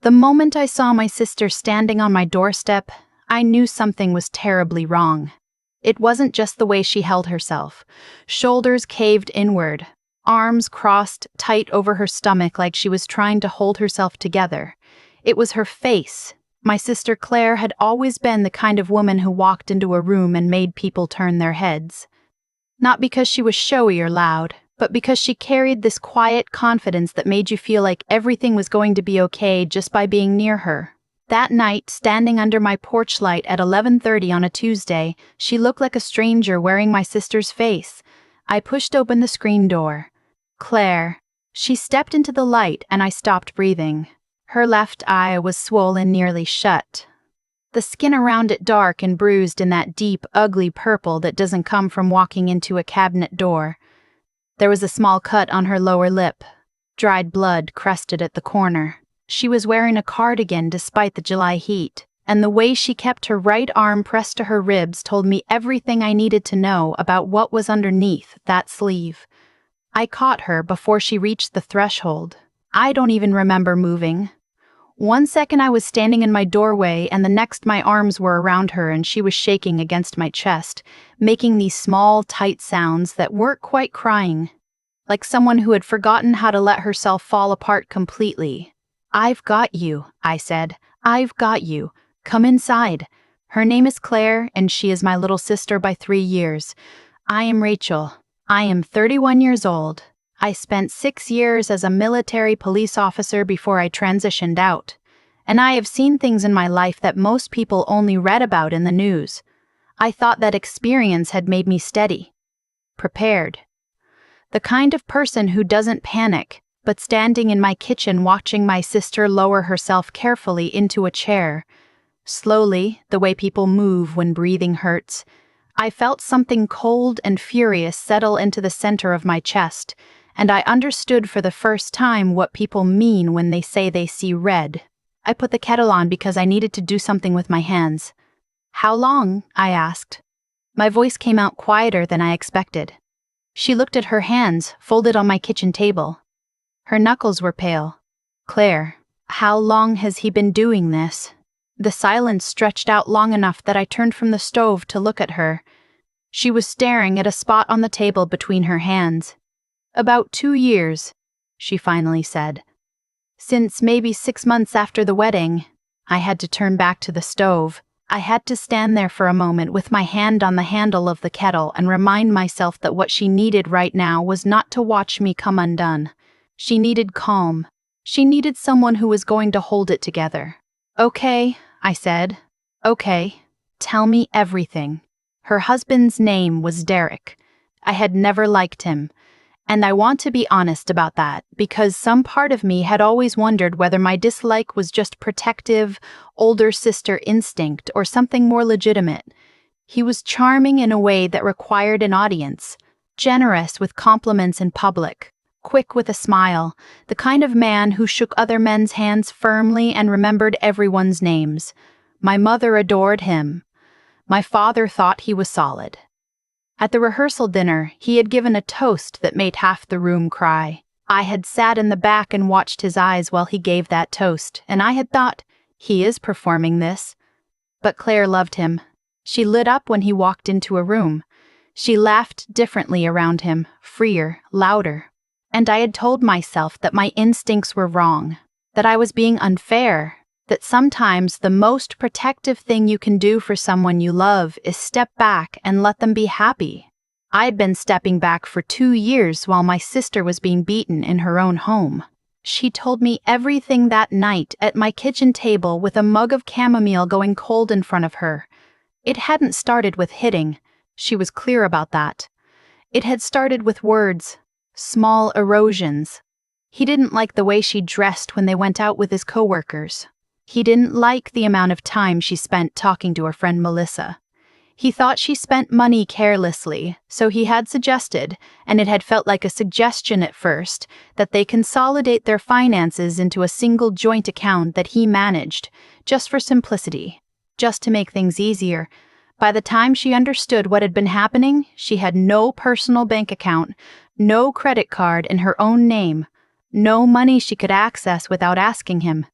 The moment I saw my sister standing on my doorstep, I knew something was terribly wrong. It wasn't just the way she held herself. Shoulders caved inward, arms crossed tight over her stomach like she was trying to hold herself together. It was her face. My sister Claire had always been the kind of woman who walked into a room and made people turn their heads. Not because she was showy or loud, but because she carried this quiet confidence that made you feel like everything was going to be okay just by being near her. That night, standing under my porch light at 11:30 on a Tuesday, she looked like a stranger wearing my sister's face. I pushed open the screen door. Claire. She stepped into the light and I stopped breathing. Her left eye was swollen nearly shut, the skin around it dark and bruised in that deep, ugly purple that doesn't come from walking into a cabinet door. There was a small cut on her lower lip. Dried blood crusted at the corner. She was wearing a cardigan despite the July heat, and the way she kept her right arm pressed to her ribs told me everything I needed to know about what was underneath that sleeve. I caught her before she reached the threshold. I don't even remember moving. One second I was standing in my doorway and the next my arms were around her and she was shaking against my chest, making these small, tight sounds that weren't quite crying, like someone who had forgotten how to let herself fall apart completely. "I've got you," I said. "I've got you. Come inside. Her name is Claire and she is my little sister by 3 years. I am Rachel. I am 31 years old. I spent 6 years as a military police officer before I transitioned out, and I have seen things in my life that most people only read about in the news. I thought that experience had made me steady, prepared. The kind of person who doesn't panic, but standing in my kitchen watching my sister lower herself carefully into a chair, slowly, the way people move when breathing hurts, I felt something cold and furious settle into the center of my chest, and I understood for the first time what people mean when they say they see red. I put the kettle on because I needed to do something with my hands. "How long?" I asked. My voice came out quieter than I expected. She looked at her hands, folded on my kitchen table. Her knuckles were pale. "Claire, how long has he been doing this?" The silence stretched out long enough that I turned from the stove to look at her. She was staring at a spot on the table between her hands. "About 2 years, she finally said. "Since maybe 6 months after the wedding." I had to turn back to the stove. I had to stand there for a moment with my hand on the handle of the kettle and remind myself that what she needed right now was not to watch me come undone. She needed calm. She needed someone who was going to hold it together. "Okay," I said. "Okay. Tell me everything." Her husband's name was Derek. I had never liked him. And I want to be honest about that, because some part of me had always wondered whether my dislike was just protective, older sister instinct or something more legitimate. He was charming in a way that required an audience, generous with compliments in public, quick with a smile, the kind of man who shook other men's hands firmly and remembered everyone's names. My mother adored him. My father thought he was solid. At the rehearsal dinner, he had given a toast that made half the room cry. I had sat in the back and watched his eyes while he gave that toast, and I had thought, he is performing this. But Claire loved him. She lit up when he walked into a room. She laughed differently around him, freer, louder. And I had told myself that my instincts were wrong, that I was being unfair, that sometimes the most protective thing you can do for someone you love is step back and let them be happy. I'd been stepping back for 2 years while my sister was being beaten in her own home. She told me everything that night at my kitchen table with a mug of chamomile going cold in front of her. It hadn't started with hitting. She was clear about that. It had started with words, small erosions. He didn't like the way she dressed when they went out with his coworkers. He didn't like the amount of time she spent talking to her friend Melissa. He thought she spent money carelessly, so he had suggested, and it had felt like a suggestion at first, that they consolidate their finances into a single joint account that he managed, just for simplicity, just to make things easier. By the time she understood what had been happening, she had no personal bank account, no credit card in her own name, no money she could access without asking him.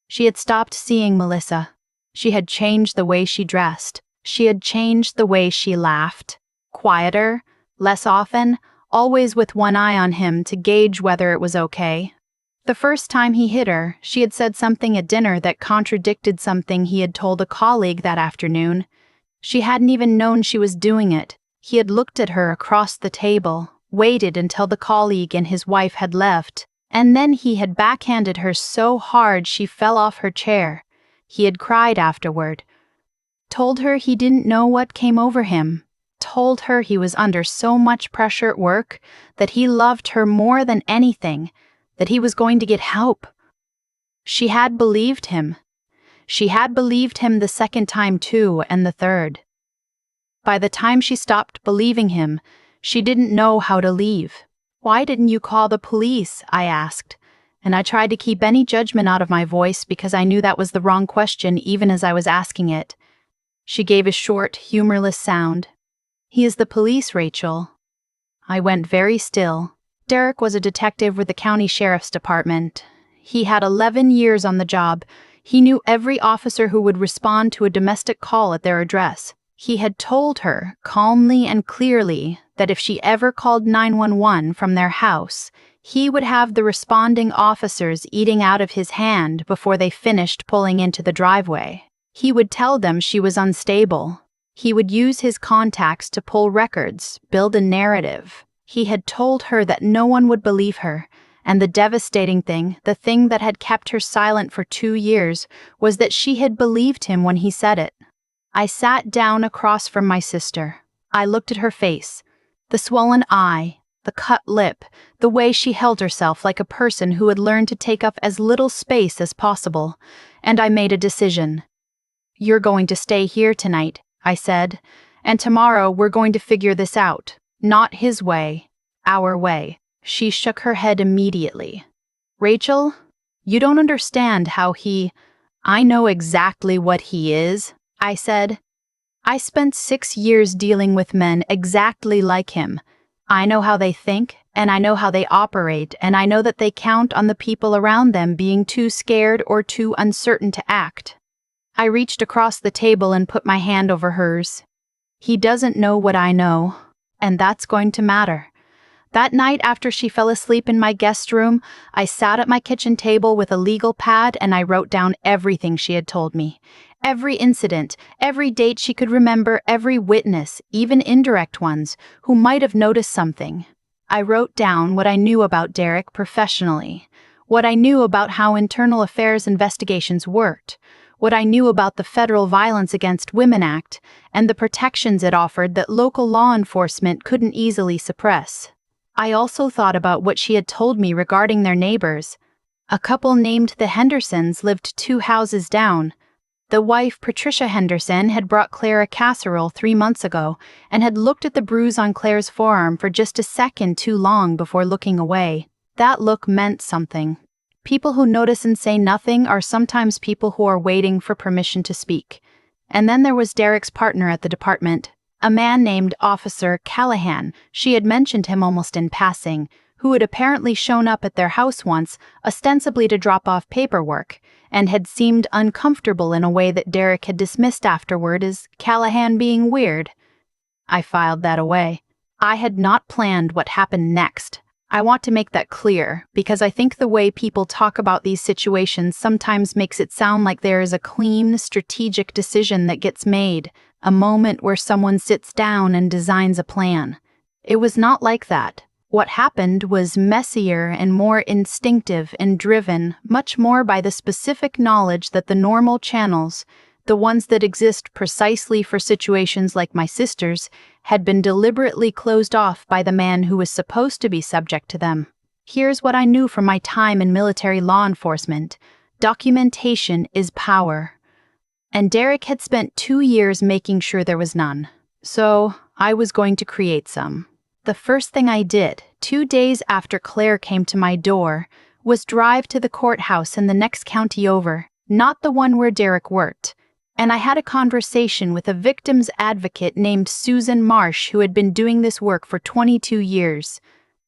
She had stopped seeing Melissa. She had changed the way she dressed. She had changed the way she laughed. Quieter, less often, always with one eye on him to gauge whether it was okay. The first time he hit her, she had said something at dinner that contradicted something he had told a colleague that afternoon. She hadn't even known she was doing it. He had looked at her across the table, waited until the colleague and his wife had left, and then he had backhanded her so hard she fell off her chair. He had cried afterward. Told her he didn't know what came over him. Told her he was under so much pressure at work, that he loved her more than anything, that he was going to get help. She had believed him. She had believed him the second time too, and the third. By the time she stopped believing him, she didn't know how to leave. "Why didn't you call the police?" I asked, and I tried to keep any judgment out of my voice because I knew that was the wrong question even as I was asking it. She gave a short, humorless sound. "He is the police, Rachel." I went very still. Derek was a detective with the county sheriff's department. He had 11 years on the job. He knew every officer who would respond to a domestic call at their address. He had told her, calmly and clearly, that if she ever called 911 from their house, he would have the responding officers eating out of his hand before they finished pulling into the driveway. He would tell them she was unstable. He would use his contacts to pull records, build a narrative. He had told her that no one would believe her, and the devastating thing, the thing that had kept her silent for 2 years, was that she had believed him when he said it. I sat down across from my sister. I looked at her face, the swollen eye, the cut lip, the way she held herself like a person who had learned to take up as little space as possible, and I made a decision. "You're going to stay here tonight," I said, "and tomorrow we're going to figure this out. Not his way, our way." She shook her head immediately. "Rachel, you don't understand how he—" "I know exactly what he is," I said. "I spent 6 years dealing with men exactly like him. I know how they think, and I know how they operate, and I know that they count on the people around them being too scared or too uncertain to act." I reached across the table and put my hand over hers. "He doesn't know what I know, and that's going to matter." That night after she fell asleep in my guest room, I sat at my kitchen table with a legal pad and I wrote down everything she had told me. Every incident, every date she could remember, every witness, even indirect ones, who might have noticed something. I wrote down what I knew about Derek professionally, what I knew about how internal affairs investigations worked, what I knew about the Federal Violence Against Women Act, and the protections it offered that local law enforcement couldn't easily suppress. I also thought about what she had told me regarding their neighbors. A couple named the Hendersons lived 2 houses down. The wife, Patricia Henderson, had brought Claire a casserole 3 months ago and had looked at the bruise on Claire's forearm for just a second too long before looking away. That look meant something. People who notice and say nothing are sometimes people who are waiting for permission to speak. And then there was Derek's partner at the department, a man named Officer Callahan. She had mentioned him almost in passing, who had apparently shown up at their house once, ostensibly to drop off paperwork, and had seemed uncomfortable in a way that Derek had dismissed afterward as Callahan being weird. I filed that away. I had not planned what happened next. I want to make that clear, because I think the way people talk about these situations sometimes makes it sound like there is a clean, strategic decision that gets made, a moment where someone sits down and designs a plan. It was not like that. What happened was messier and more instinctive and driven, much more by the specific knowledge that the normal channels, the ones that exist precisely for situations like my sister's, had been deliberately closed off by the man who was supposed to be subject to them. Here's what I knew from my time in military law enforcement. Documentation is power. And Derek had spent 2 years making sure there was none. So I was going to create some. The first thing I did, 2 days after Claire came to my door, was drive to the courthouse in the next county over, not the one where Derek worked. And I had a conversation with a victim's advocate named Susan Marsh who had been doing this work for 22 years.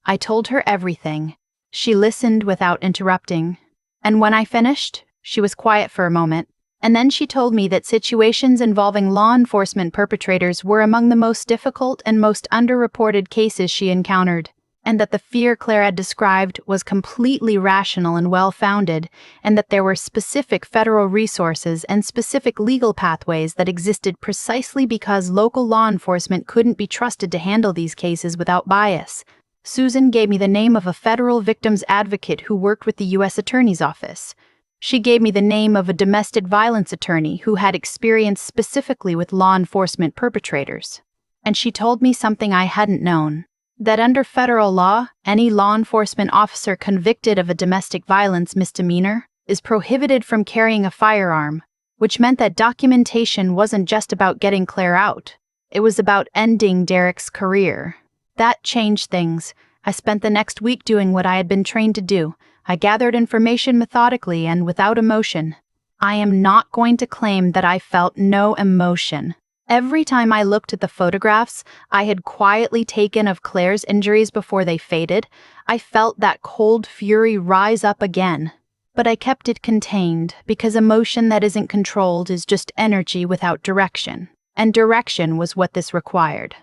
I told her everything. She listened without interrupting. And when I finished, She was quiet for a moment, and then she told me that situations involving law enforcement perpetrators were among the most difficult and most underreported cases she encountered, and that the fear Claire had described was completely rational and well-founded, and that there were specific federal resources and specific legal pathways that existed precisely because local law enforcement couldn't be trusted to handle these cases without bias. Susan gave me the name of a federal victims advocate who worked with the U.S. Attorney's Office. She gave me the name of a domestic violence attorney who had experience specifically with law enforcement perpetrators. And she told me something I hadn't known, that under federal law, any law enforcement officer convicted of a domestic violence misdemeanor is prohibited from carrying a firearm, which meant that documentation wasn't just about getting Claire out. It was about ending Derek's career. That changed things. I spent the next week doing what I had been trained to do. I gathered information methodically and without emotion. I am not going to claim that I felt no emotion. Every time I looked at the photographs I had quietly taken of Claire's injuries before they faded, I felt that cold fury rise up again. But I kept it contained, because emotion that isn't controlled is just energy without direction. And direction was what this required.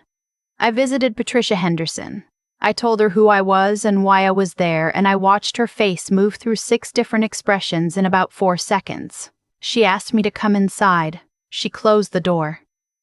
I visited Patricia Henderson. I told her who I was and why I was there, and I watched her face move through 6 different expressions in about 4 seconds. She asked me to come inside. She closed the door.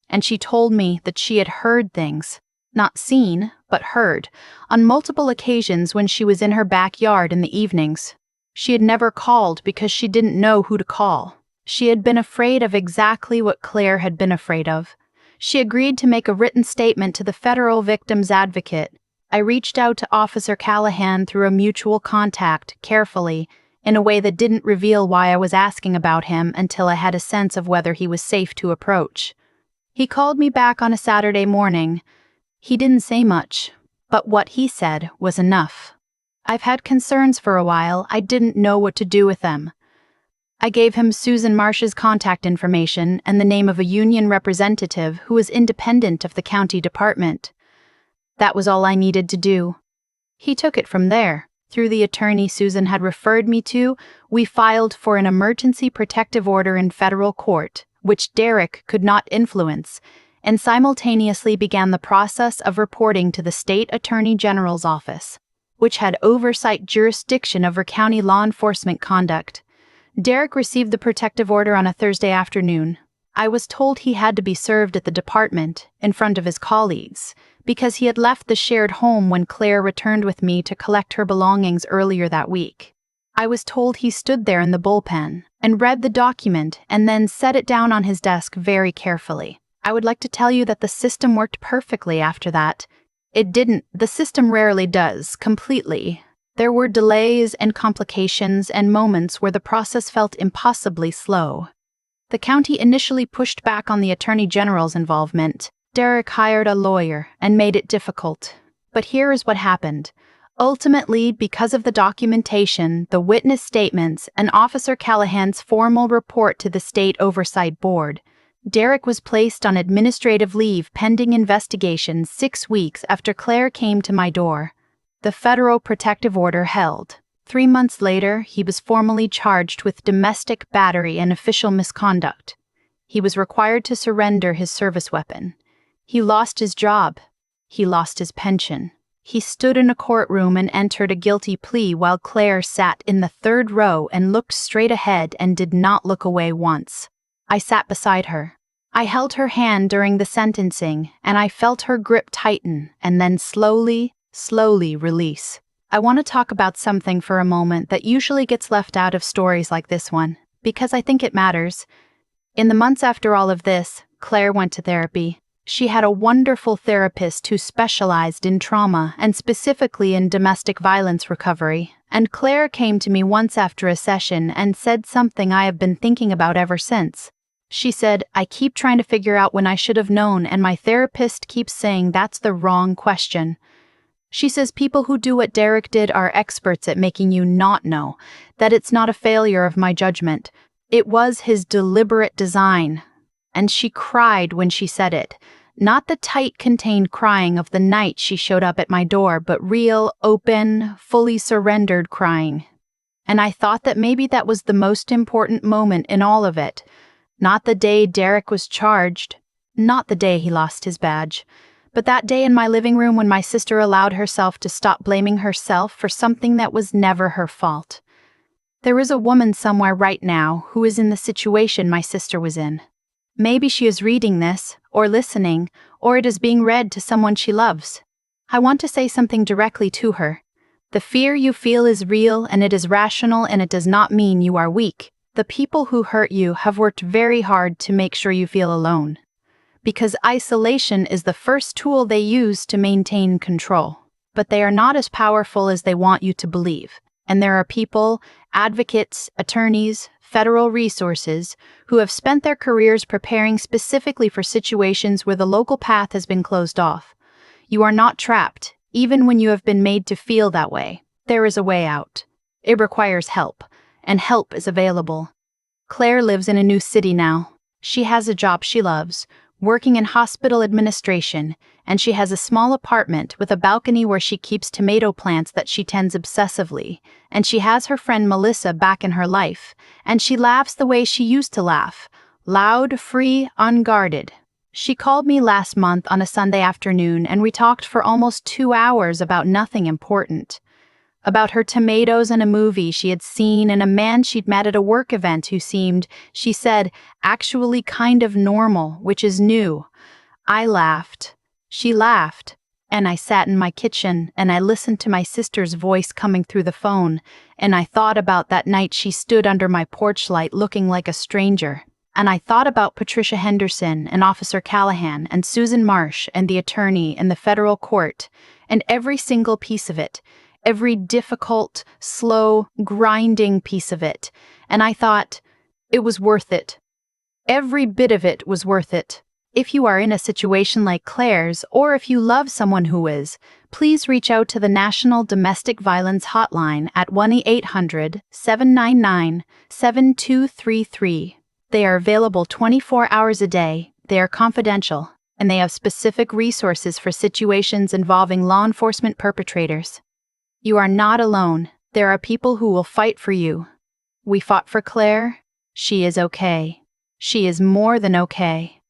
And she told me that she had heard things, not seen, but heard, on multiple occasions when she was in her backyard in the evenings. She had never called because she didn't know who to call. She had been afraid of exactly what Claire had been afraid of. She agreed to make a written statement to the federal victims advocate. I reached out to Officer Callahan through a mutual contact, carefully, in a way that didn't reveal why I was asking about him until I had a sense of whether he was safe to approach. He called me back on a Saturday morning. He didn't say much, but what he said was enough. I've had concerns for a while. I didn't know what to do with them. I gave him Susan Marsh's contact information and the name of a union representative who was independent of the county department. That was all I needed to do. He took it from there. Through the attorney Susan had referred me to, we filed for an emergency protective order in federal court, which Derek could not influence, and simultaneously began the process of reporting to the state attorney general's office, which had oversight jurisdiction over county law enforcement conduct. Derek received the protective order on a Thursday afternoon. I was told he had to be served at the department, in front of his colleagues, because he had left the shared home when Claire returned with me to collect her belongings earlier that week. I was told he stood there in the bullpen and read the document and then set it down on his desk very carefully. I would like to tell you that the system worked perfectly after that. It didn't. The system rarely does, completely. There were delays and complications and moments where the process felt impossibly slow. The county initially pushed back on the Attorney General's involvement. Derek hired a lawyer and made it difficult. But here is what happened. Ultimately, because of the documentation, the witness statements, and Officer Callahan's formal report to the State Oversight Board, Derek was placed on administrative leave pending investigation 6 weeks after Claire came to my door. The federal protective order held. 3 months later, he was formally charged with domestic battery and official misconduct. He was required to surrender his service weapon. He lost his job. He lost his pension. He stood in a courtroom and entered a guilty plea while Claire sat in the 3rd row and looked straight ahead and did not look away once. I sat beside her. I held her hand during the sentencing, and I felt her grip tighten and then slowly release. I want to talk about something for a moment that usually gets left out of stories like this one, because I think it matters. In the months after all of this, Claire went to therapy. She had a wonderful therapist who specialized in trauma and specifically in domestic violence recovery, and Claire came to me once after a session and said something I have been thinking about ever since. She said, "I keep trying to figure out when I should have known, and my therapist keeps saying that's the wrong question." She says people who do what Derek did are experts at making you not know, that it's not a failure of my judgment. It was his deliberate design. And she cried when she said it. Not the tight, contained crying of the night she showed up at my door, but real, open, fully surrendered crying. And I thought that maybe that was the most important moment in all of it. Not the day Derek was charged, not the day he lost his badge, but that day in my living room when my sister allowed herself to stop blaming herself for something that was never her fault. There is a woman somewhere right now who is in the situation my sister was in. Maybe she is reading this, or listening, or it is being read to someone she loves. I want to say something directly to her. The fear you feel is real and it is rational, and it does not mean you are weak. The people who hurt you have worked very hard to make sure you feel alone. Because isolation is the first tool they use to maintain control. But they are not as powerful as they want you to believe. And there are people, advocates, attorneys, federal resources, who have spent their careers preparing specifically for situations where the local path has been closed off. You are not trapped, even when you have been made to feel that way. There is a way out. It requires help, and help is available. Claire lives in a new city now. She has a job she loves, working in hospital administration, and she has a small apartment with a balcony where she keeps tomato plants that she tends obsessively, and she has her friend Melissa back in her life, and she laughs the way she used to laugh, loud, free, unguarded. She called me last month on a Sunday afternoon, and we talked for almost 2 hours about nothing important. About her tomatoes and a movie she had seen and a man she'd met at a work event who seemed, she said, actually kind of normal, which is new. I laughed. She laughed. And I sat in my kitchen and I listened to my sister's voice coming through the phone, and I thought about that night she stood under my porch light looking like a stranger. And I thought about Patricia Henderson and Officer Callahan and Susan Marsh and the attorney and the federal court, and every single piece of it. Every difficult, slow, grinding piece of it, and I thought, it was worth it. Every bit of it was worth it. If you are in a situation like Claire's, or if you love someone who is, please reach out to the National Domestic Violence Hotline at 1-800-799-7233. They are available 24 hours a day, they are confidential, and they have specific resources for situations involving law enforcement perpetrators. You are not alone. There are people who will fight for you. We fought for Claire. She is okay. She is more than okay.